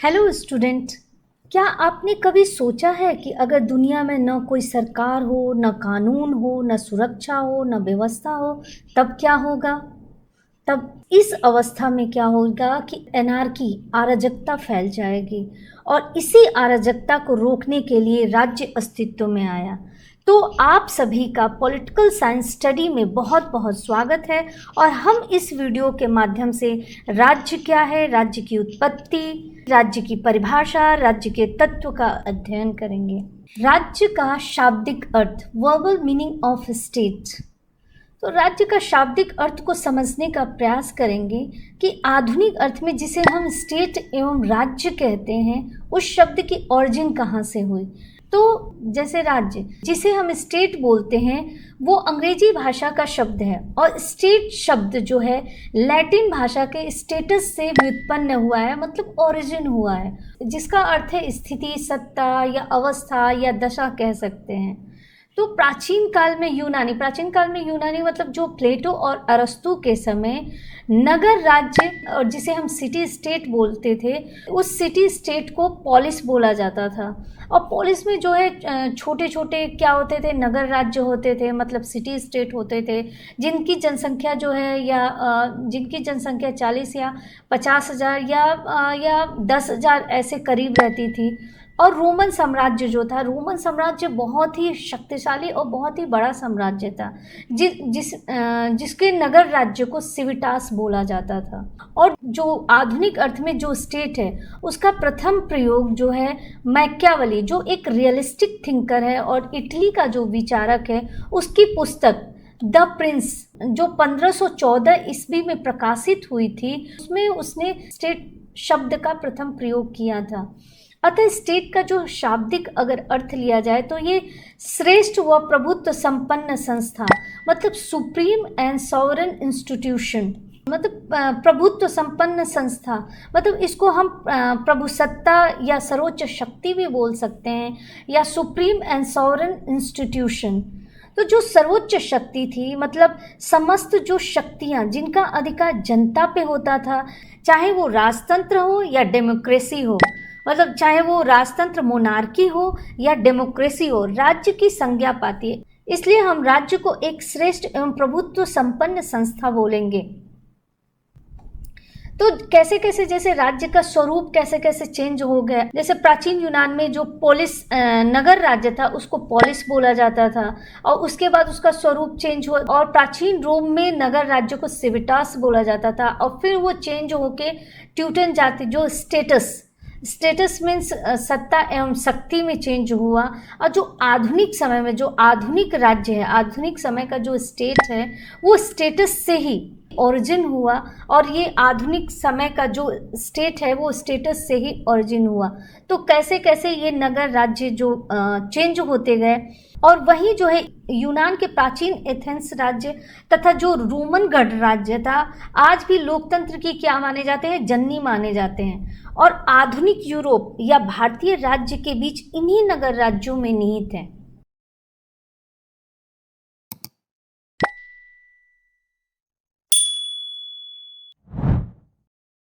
Hello student. क्या आपने कभी सोचा है कि अगर दुनिया में न कोई सरकार हो, न कानून हो, न सुरक्षा हो, न व्यवस्था हो, तब क्या होगा? तब इस अवस्था में क्या होगा कि एनार्की, अराजकता फैल जाएगी और इसी अराजकता को रोकने के लिए राज्य अस्तित्व में आया। तो आप सभी का पॉलिटिकल साइंस स्टडी में बहुत बहुत स्वागत है और हम इस वीडियो के माध्यम से राज्य क्या है, राज्य की उत्पत्ति, राज्य की परिभाषा, राज्य के तत्व का अध्ययन करेंगे। राज्य का शाब्दिक अर्थ, वर्बल मीनिंग ऑफ स्टेट। तो राज्य का शाब्दिक अर्थ को समझने का प्रयास करेंगे कि आधुनिक अर्थ में जिसे हम स्टेट एवं राज्य कहते हैं, उस शब्द की ओरिजिन कहाँ से हुई। तो जैसे राज्य जिसे हम स्टेट बोलते हैं वो अंग्रेजी भाषा का शब्द है और स्टेट शब्द जो है लैटिन भाषा के स्टेटस से व्युत्पन्न हुआ है, मतलब ओरिजिन हुआ है, जिसका अर्थ है स्थिति, सत्ता या अवस्था या दशा कह सकते हैं। तो प्राचीन काल में यूनानी मतलब जो प्लेटो और अरस्तु के समय नगर राज्य और जिसे हम सिटी स्टेट बोलते थे, उस सिटी स्टेट को पोलिस बोला जाता था। और पोलिस में जो है छोटे छोटे क्या होते थे, नगर राज्य होते थे, मतलब सिटी स्टेट होते थे, जिनकी जनसंख्या जो है जिनकी जनसंख्या 40 या 50,000 या 10,000 ऐसे करीब रहती थी। और रोमन साम्राज्य जो था, रोमन साम्राज्य बहुत ही शक्तिशाली और बहुत ही बड़ा साम्राज्य था, जिसके नगर राज्य को सिविटास बोला जाता था। और जो आधुनिक अर्थ में जो स्टेट है उसका प्रथम प्रयोग जो है मैकियावेली, जो एक रियलिस्टिक थिंकर है और इटली का जो विचारक है, उसकी पुस्तक द प्रिंस जो 1514 ईस्वी में प्रकाशित हुई थी, उसमें उसने स्टेट शब्द का प्रथम प्रयोग किया था। अतः स्टेट का जो शाब्दिक अगर अर्थ लिया जाए तो ये श्रेष्ठ व प्रभुत्व संपन्न संस्था, मतलब सुप्रीम एंड सॉवरेन इंस्टीट्यूशन, मतलब प्रभुत्व संपन्न संस्था, मतलब इसको हम प्रभुसत्ता या सर्वोच्च शक्ति भी बोल सकते हैं, या सुप्रीम एंड सॉवरेन इंस्टीट्यूशन। तो जो सर्वोच्च शक्ति थी, मतलब समस्त जो शक्तियाँ जिनका अधिकार जनता पे होता था, चाहे वो राजतंत्र हो या डेमोक्रेसी हो, मतलब चाहे वो राजतंत्र मोनार्की हो या डेमोक्रेसी हो, राज्य की संज्ञा पाती है। इसलिए हम राज्य को एक श्रेष्ठ एवं प्रभुत्व संपन्न संस्था बोलेंगे। तो कैसे कैसे जैसे राज्य का स्वरूप कैसे कैसे चेंज हो गया। जैसे प्राचीन यूनान में जो पोलिस नगर राज्य था उसको पोलिस बोला जाता था और उसके बाद उसका स्वरूप चेंज हुआ और प्राचीन रोम में नगर राज्य को सिविटास बोला जाता था और फिर वो चेंज होके ट्यूटन जाति जो स्टेटस मीन्स सत्ता एवं शक्ति में चेंज हुआ। और जो आधुनिक समय में जो आधुनिक राज्य है, आधुनिक समय का जो स्टेट है, वो स्टेटस से ही ओरिजिन हुआ और ये आधुनिक समय का जो स्टेट है वो स्टेटस से ही ओरिजिन हुआ। तो कैसे कैसे ये नगर राज्य जो चेंज होते गए। और वहीं जो है यूनान के प्राचीन एथेंस राज्य तथा जो रोमन गणराज्य था, आज भी लोकतंत्र की क्या माने जाते हैं, जननी माने जाते हैं। और आधुनिक यूरोप या भारतीय राज्य के बीच इन्हीं नगर राज्यों में निहित है।